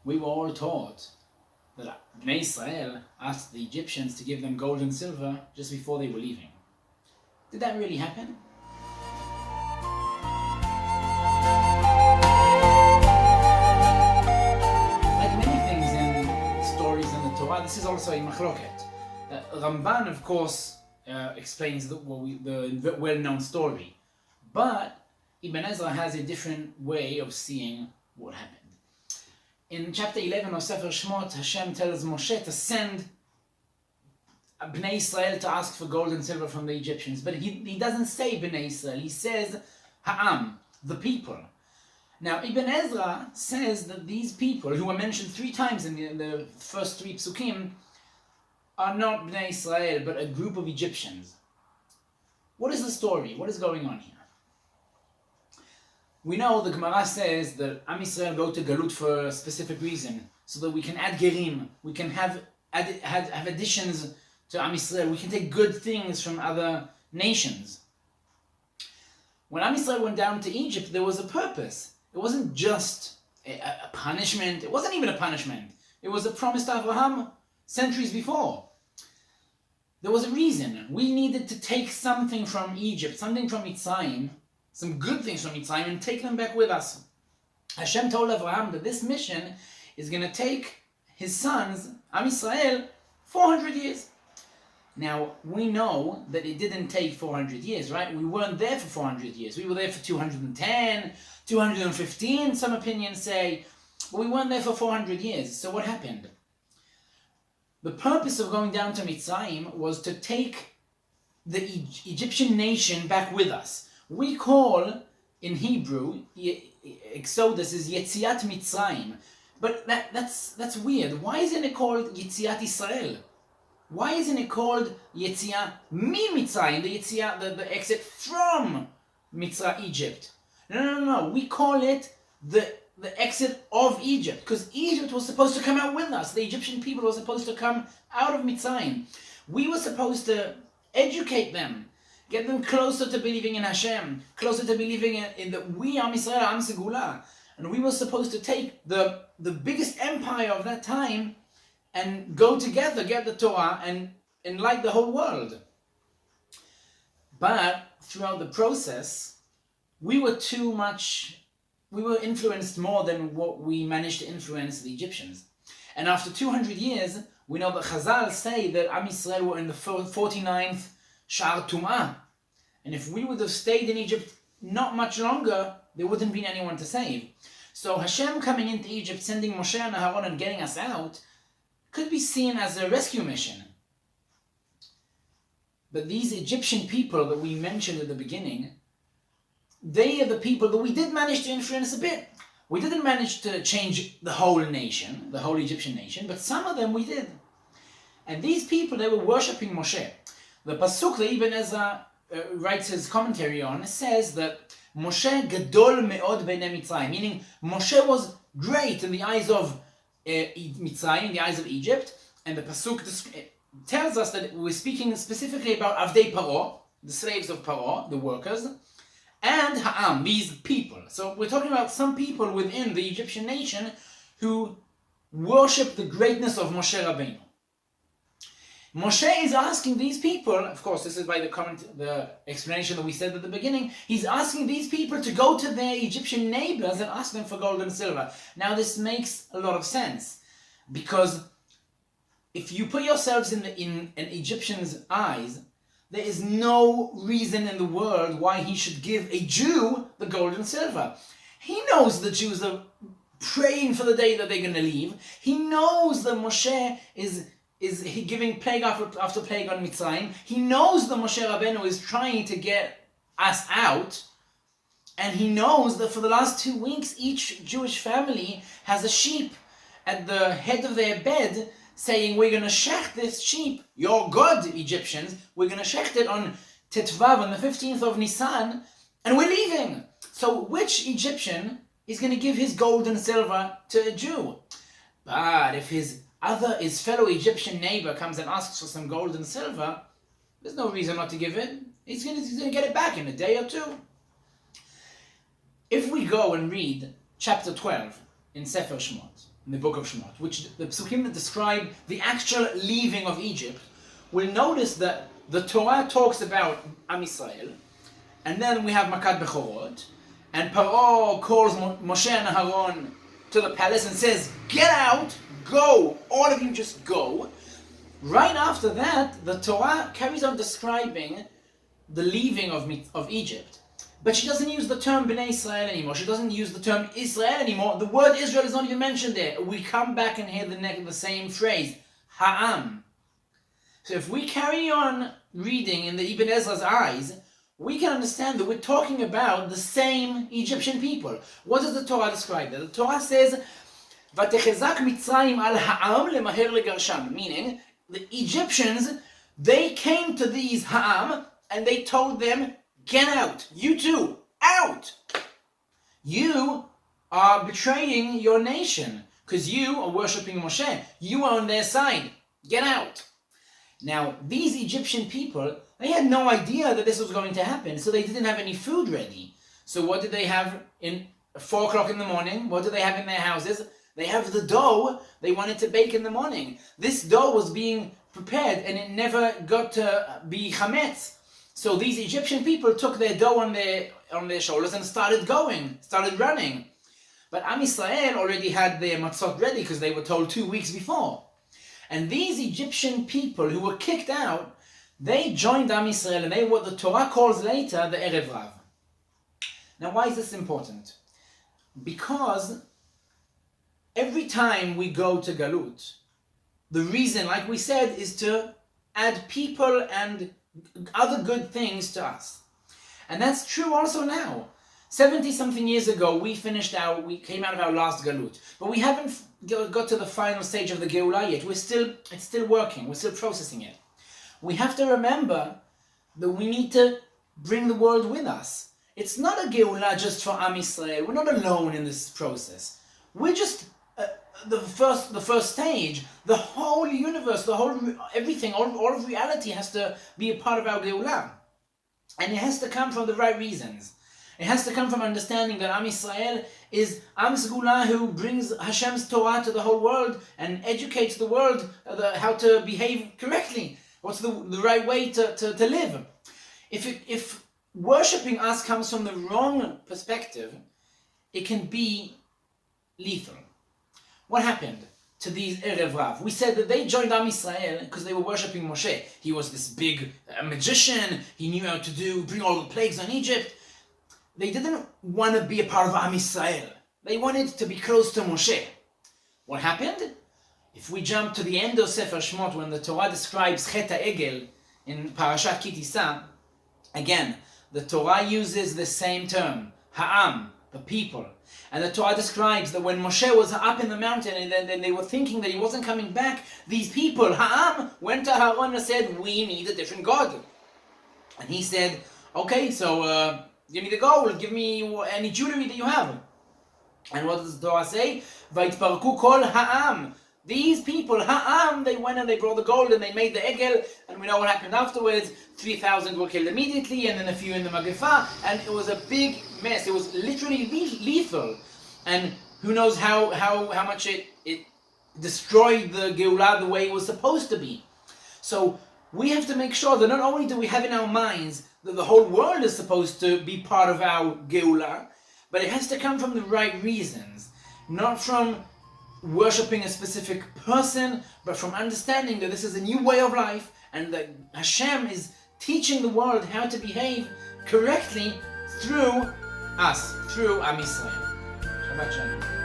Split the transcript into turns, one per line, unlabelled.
we were all taught that Bnei Israel asked the Egyptians to give them gold and silver just before they were leaving. Did that really happen? Like many things in stories in the Torah, this is also a machloket. Ramban, of course, explains the well-known story, but Ibn Ezra has a different way of seeing what happened. In chapter 11 of Sefer Shmot, Hashem tells Moshe to send Bnei Israel to ask for gold and silver from the Egyptians, but he doesn't say Bnei Israel, he says Ha'am, the people. Now Ibn Ezra says that these people, who were mentioned 3 times in the first 3 psukim, are not Bnei Israel, but a group of Egyptians. What is the story? What is going on here? We know the Gemara says that Am Yisrael go to Galut for a specific reason, so that we can add Gerim, we can have additions to Am Yisrael, we can take good things from other nations. When Am Yisrael went down to Egypt, there was a purpose. It wasn't just a punishment, it wasn't even a punishment. It was a promise to Abraham centuries before. There was a reason. We needed to take something from Egypt, something from Mitzrayim, some good things from Mitzrayim, and take them back with us. Hashem told Abraham that this mission is going to take his sons, Am Yisrael, 400 years. Now, we know that it didn't take 400 years, right? We weren't there for 400 years. We were there for 210, 215, some opinions say, but we weren't there for 400 years. So what happened? The purpose of going down to Mitzrayim was to take the Egyptian nation back with us. We call, in Hebrew, Exodus is Yetziat Mitzrayim. But that's weird. Why isn't it called Yetziat Israel? Why isn't it called Yetziat Mi Mitzrayim, the exit from Egypt? No. We call it the exit of Egypt, because Egypt was supposed to come out with us. The Egyptian people were supposed to come out of Mitzrayim. We were supposed to educate them, get them closer to believing in Hashem, closer to believing in that we Am Yisrael, Am Segula. And we were supposed to take the biggest empire of that time and go together, get the Torah, and enlighten the whole world. But throughout the process, we were influenced more than what we managed to influence the Egyptians. And after 200 years, we know that Chazal say that Am Yisrael were in the 49th Sha'ar Tum'ah. And if we would have stayed in Egypt not much longer, there wouldn't be anyone to save. So Hashem coming into Egypt, sending Moshe and Aaron and getting us out, could be seen as a rescue mission. But these Egyptian people that we mentioned at the beginning, they are the people that we did manage to influence a bit. We didn't manage to change the whole nation, the whole Egyptian nation, but some of them we did. And these people, they were worshipping Moshe. The pasuk that Ibn Ezra writes his commentary on says that Moshe gadol me'od b'nei Mitzrayim, meaning Moshe was great in the eyes of Mitzrayim, in the eyes of Egypt, and the pasuk tells us that we're speaking specifically about Avdei Paro, the slaves of Paro, the workers, and Ha'am, these people. So we're talking about some people within the Egyptian nation who worship the greatness of Moshe Rabbeinu. Moshe is asking these people, of course this is by the explanation that we said at the beginning, he's asking these people to go to their Egyptian neighbors and ask them for gold and silver. Now this makes a lot of sense, because if you put yourselves in an Egyptian's eyes, there is no reason in the world why he should give a Jew the gold and silver. He knows the Jews are praying for the day that they're going to leave. He knows that Moshe is giving plague after plague on Mitzrayim. He knows that Moshe Rabbeinu is trying to get us out. And he knows that for the last 2 weeks, each Jewish family has a sheep at the head of their bed saying, we're going to shecht this sheep, your God, Egyptians, we're going to shecht it on Tetvav, on the 15th of Nisan, and we're leaving. So which Egyptian is going to give his gold and silver to a Jew? But if his fellow Egyptian neighbor comes and asks for some gold and silver, there's no reason not to give it. He's going to get it back in a day or two. If we go and read chapter 12 in Sefer Shmot, in the book of Shemot, which the psukim that describe the actual leaving of Egypt, will notice that the Torah talks about Am Yisrael, and then we have Makat Bechorot, and Paro calls Moshe and Aaron to the palace and says, "Get out, go, all of you just go." Right after that, the Torah carries on describing the leaving of Egypt. But she doesn't use the term Bnei Israel anymore. She doesn't use the term Israel anymore. The word Israel is not even mentioned there. We come back and hear the same phrase, Ha'am. So if we carry on reading in the Ibn Ezra's eyes, we can understand that we're talking about the same Egyptian people. What does the Torah describe there? The Torah says, "Vatechezak Mitzrayim al Ha'am lemaher legarsham," meaning the Egyptians, they came to these Ha'am and they told them, "Get out, you two, out! You are betraying your nation because you are worshipping Moshe. You are on their side. Get out." Now, these Egyptian people, they had no idea that this was going to happen, so they didn't have any food ready. So what did they have in 4 o'clock in the morning? What did they have in their houses? They have the dough they wanted to bake in the morning. This dough was being prepared and it never got to be chametz. So these Egyptian people took their dough on their shoulders and started running. But Am Yisrael already had their matzot ready because they were told 2 weeks before. And these Egyptian people who were kicked out, they joined Am Yisrael and they what the Torah calls later the Erev Rav. Now why is this important? Because every time we go to Galut, the reason, like we said, is to add people and other good things to us. And that's true also now. 70-something years ago, we came out of our last Galut. But we haven't got to the final stage of the Geulah yet. It's still working. We're still processing it. We have to remember that we need to bring the world with us. It's not a Geulah just for Am Yisrael. We're not alone in this process. We're just the first stage. The whole universe, everything, all of reality has to be a part of our Geulah. And it has to come from the right reasons. It has to come from understanding that Am Yisrael is Am Segula who brings Hashem's Torah to the whole world and educates the world how to behave correctly. What's the right way to live? If worshipping us comes from the wrong perspective, it can be lethal. What happened to these Erev Rav? We said that they joined Am Yisrael because they were worshipping Moshe. He was this big magician. He knew how to bring all the plagues on Egypt. They didn't want to be a part of Am Yisrael. They wanted to be close to Moshe. What happened? If we jump to the end of Sefer Shemot, when the Torah describes Chet HaEgel in Parashat Ki Tisa, again, the Torah uses the same term, Ha'am, the people. And the Torah describes that when Moshe was up in the mountain and then they were thinking that he wasn't coming back, these people, Ha'am, went to Aaron and said, "We need a different God." And he said, "Okay, so give me the gold, give me any jewelry that you have." And what does the Torah say? Vayitparku kol ha'am. These people, ha'am, they went and they brought the gold and they made the egel, and we know what happened afterwards. 3,000 were killed immediately, and then a few in the Magefa, and it was a big mess. It was literally lethal. And who knows how much it destroyed the Geulah the way it was supposed to be. So we have to make sure that not only do we have in our minds that the whole world is supposed to be part of our Geulah, but it has to come from the right reasons. Not from worshipping a specific person, but from understanding that this is a new way of life and that Hashem is teaching the world how to behave correctly through us, through Am Yisrael. Shabbat Shalom.